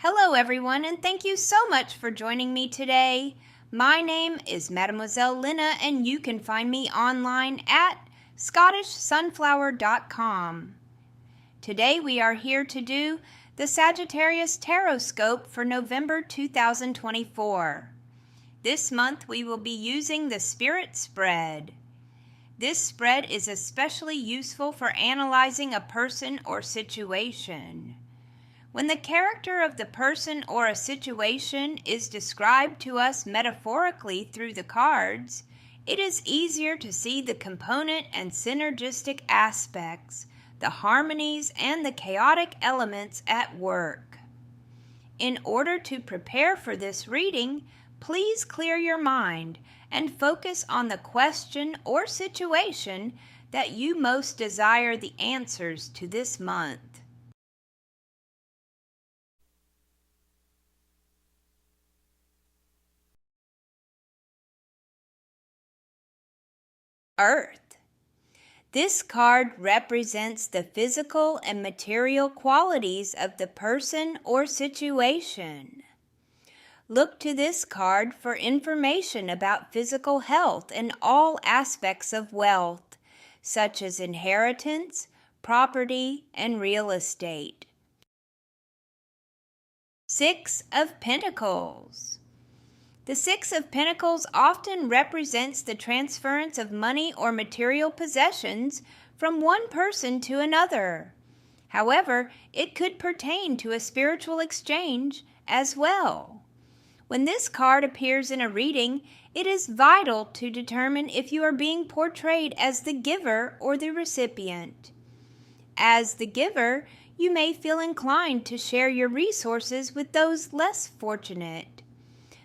Hello everyone, and thank you so much for joining me today. My name is Mademoiselle Lynna, and you can find me online at scottishsunflower.com. Today we are here to do the Sagittarius Tarotscope for November 2024. This month we will be using the Spirit Spread. This spread is especially useful for analyzing a person or situation. When the character of the person or a situation is described to us metaphorically through the cards, it is easier to see the component and synergistic aspects, the harmonies and the chaotic elements at work. In order to prepare for this reading, please clear your mind and focus on the question or situation that you most desire the answers to this month. Earth. This card represents the physical and material qualities of the person or situation. Look to this card for information about physical health and all aspects of wealth, such as inheritance, property, and real estate. Six of Pentacles. The Six of Pentacles often represents the transference of money or material possessions from one person to another. However, it could pertain to a spiritual exchange as well. When this card appears in a reading, it is vital to determine if you are being portrayed as the giver or the recipient. As the giver, you may feel inclined to share your resources with those less fortunate.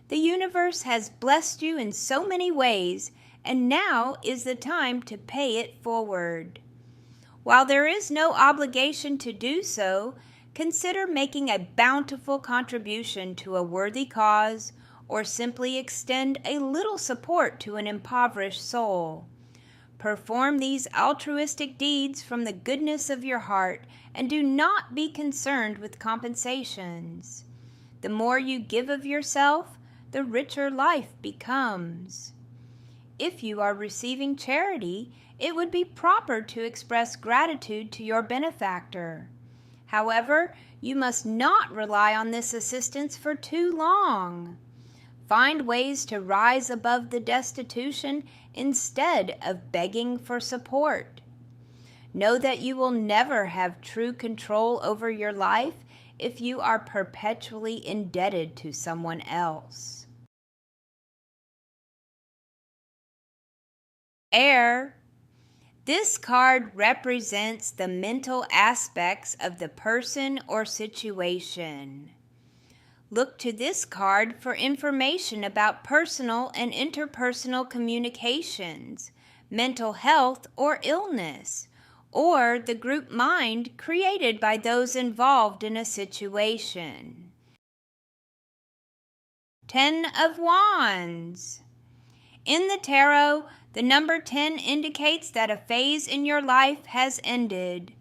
The universe has blessed you in so many ways, and now is the time to pay it forward. While there is no obligation to do so, consider making a bountiful contribution to a worthy cause, or simply extend a little support to an impoverished soul. Perform these altruistic deeds from the goodness of your heart, and do not be concerned with compensations. The more you give of yourself, the richer life becomes. If you are receiving charity, it would be proper to express gratitude to your benefactor. However, you must not rely on this assistance for too long. Find ways to rise above the destitution instead of begging for support. Know that you will never have true control over your life if you are perpetually indebted to someone else. Air. This card represents the mental aspects of the person or situation. Look to this card for information about personal and interpersonal communications, mental health or illness, or the group mind created by those involved in a situation. 10 of Wands. In the tarot, the number 10 indicates that a phase in your life has ended.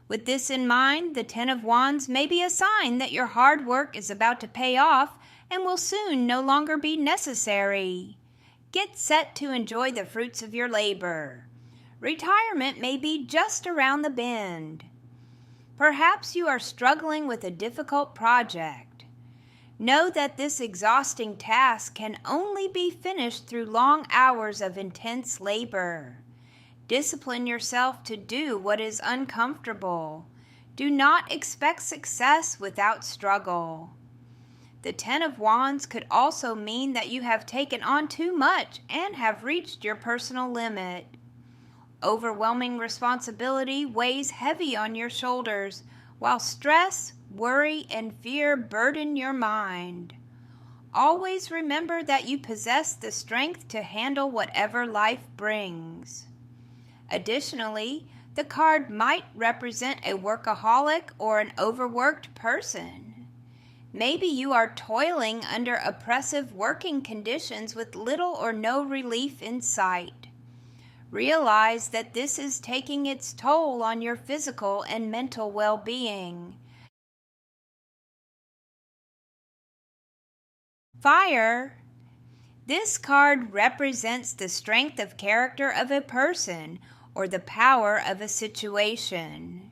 With this in mind, the 10 of Wands may be a sign that your hard work is about to pay off and will soon no longer be necessary. Get set to enjoy the fruits of your labor. Retirement may be just around the bend. Perhaps you are struggling with a difficult project. Know that this exhausting task can only be finished through long hours of intense labor. Discipline yourself to do what is uncomfortable. Do not expect success without struggle. The 10 of Wands could also mean that you have taken on too much and have reached your personal limit. Overwhelming responsibility weighs heavy on your shoulders, while stress, worry, and fear burden your mind. Always remember that you possess the strength to handle whatever life brings. Additionally, the card might represent a workaholic or an overworked person. Maybe you are toiling under oppressive working conditions with little or no relief in sight. Realize that this is taking its toll on your physical and mental well-being. Fire. This card represents the strength of character of a person or the power of a situation.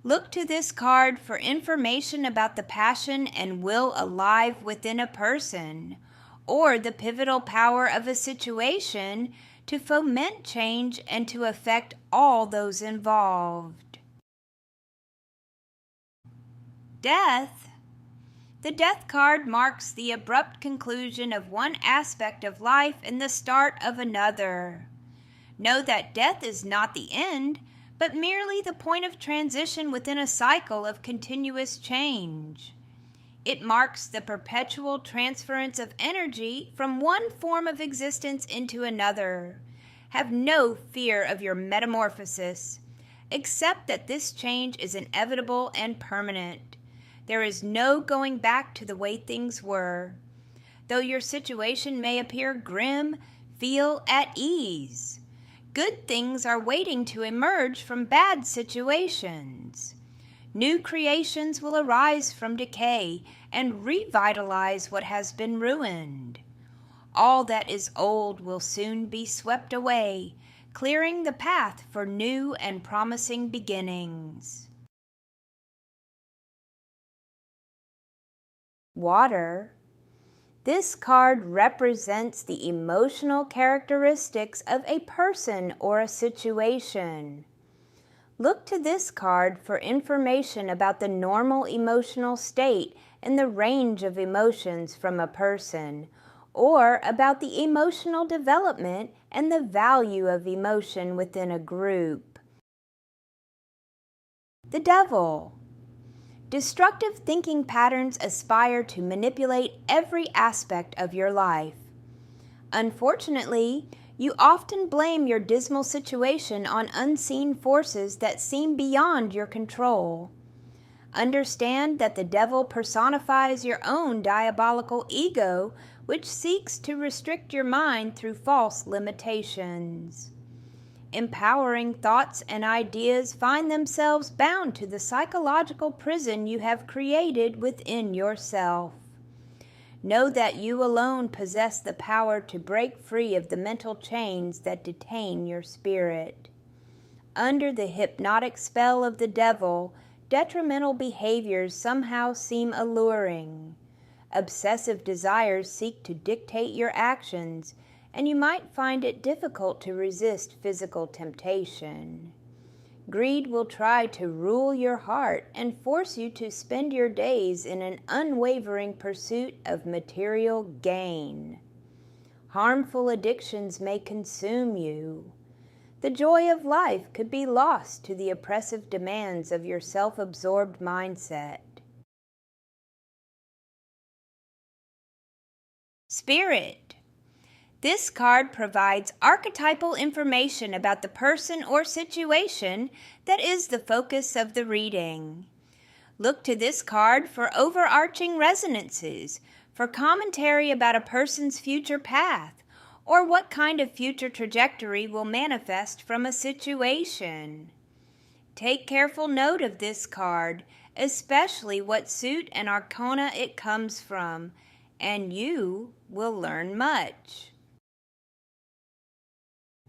Look to this card for information about the passion and will alive within a person, or the pivotal power of a situation to foment change and to affect all those involved. Death. The Death card marks the abrupt conclusion of one aspect of life and the start of another. Know that death is not the end, but merely the point of transition within a cycle of continuous change. It marks the perpetual transference of energy from one form of existence into another. Have no fear of your metamorphosis. Accept that this change is inevitable and permanent. There is no going back to the way things were. Though your situation may appear grim, feel at ease. Good things are waiting to emerge from bad situations. New creations will arise from decay and revitalize what has been ruined. All that is old will soon be swept away, clearing the path for new and promising beginnings. Water. This card represents the emotional characteristics of a person or a situation. Look to this card for information about the normal emotional state and the range of emotions from a person, or about the emotional development and the value of emotion within a group. The Devil. Destructive thinking patterns aspire to manipulate every aspect of your life. Unfortunately, you often blame your dismal situation on unseen forces that seem beyond your control. Understand that the devil personifies your own diabolical ego, which seeks to restrict your mind through false limitations. Empowering thoughts and ideas find themselves bound to the psychological prison you have created within yourself. Know that you alone possess the power to break free of the mental chains that detain your spirit. Under the hypnotic spell of the devil, detrimental behaviors somehow seem alluring. Obsessive desires seek to dictate your actions, and you might find it difficult to resist physical temptation. Greed will try to rule your heart and force you to spend your days in an unwavering pursuit of material gain. Harmful addictions may consume you. The joy of life could be lost to the oppressive demands of your self-absorbed mindset. Spirit. This card provides archetypal information about the person or situation that is the focus of the reading. Look to this card for overarching resonances, for commentary about a person's future path, or what kind of future trajectory will manifest from a situation. Take careful note of this card, especially what suit and arcana it comes from, and you will learn much.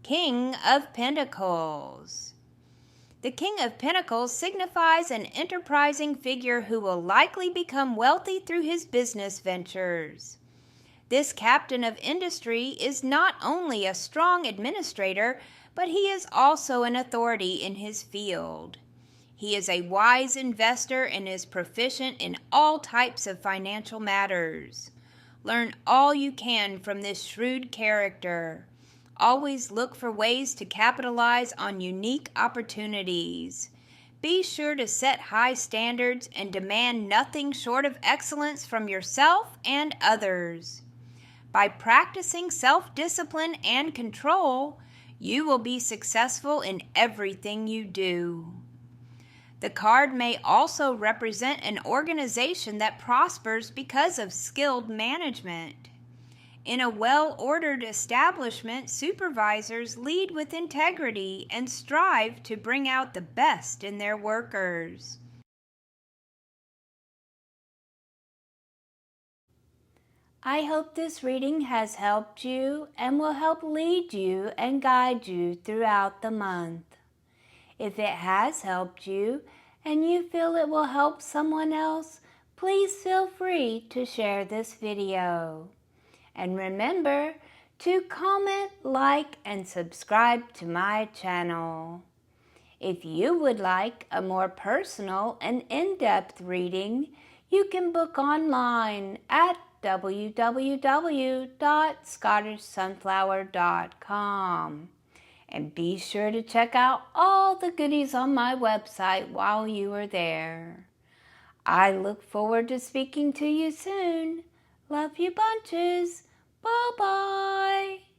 King of Pentacles. The King of Pentacles signifies an enterprising figure who will likely become wealthy through his business ventures. This captain of industry is not only a strong administrator, but he is also an authority in his field. He is a wise investor and is proficient in all types of financial matters. Learn all you can from this shrewd character. Always look for ways to capitalize on unique opportunities. Be sure to set high standards and demand nothing short of excellence from yourself and others. By practicing self-discipline and control, you will be successful in everything you do. The card may also represent an organization that prospers because of skilled management. In a well-ordered establishment, supervisors lead with integrity and strive to bring out the best in their workers. I hope this reading has helped you and will help lead you and guide you throughout the month. If it has helped you and you feel it will help someone else, please feel free to share this video. And remember to comment, like, and subscribe to my channel. If you would like a more personal and in-depth reading, you can book online at www.scottishsunflower.com. And be sure to check out all the goodies on my website while you are there. I look forward to speaking to you soon. Love you bunches. Bye-bye.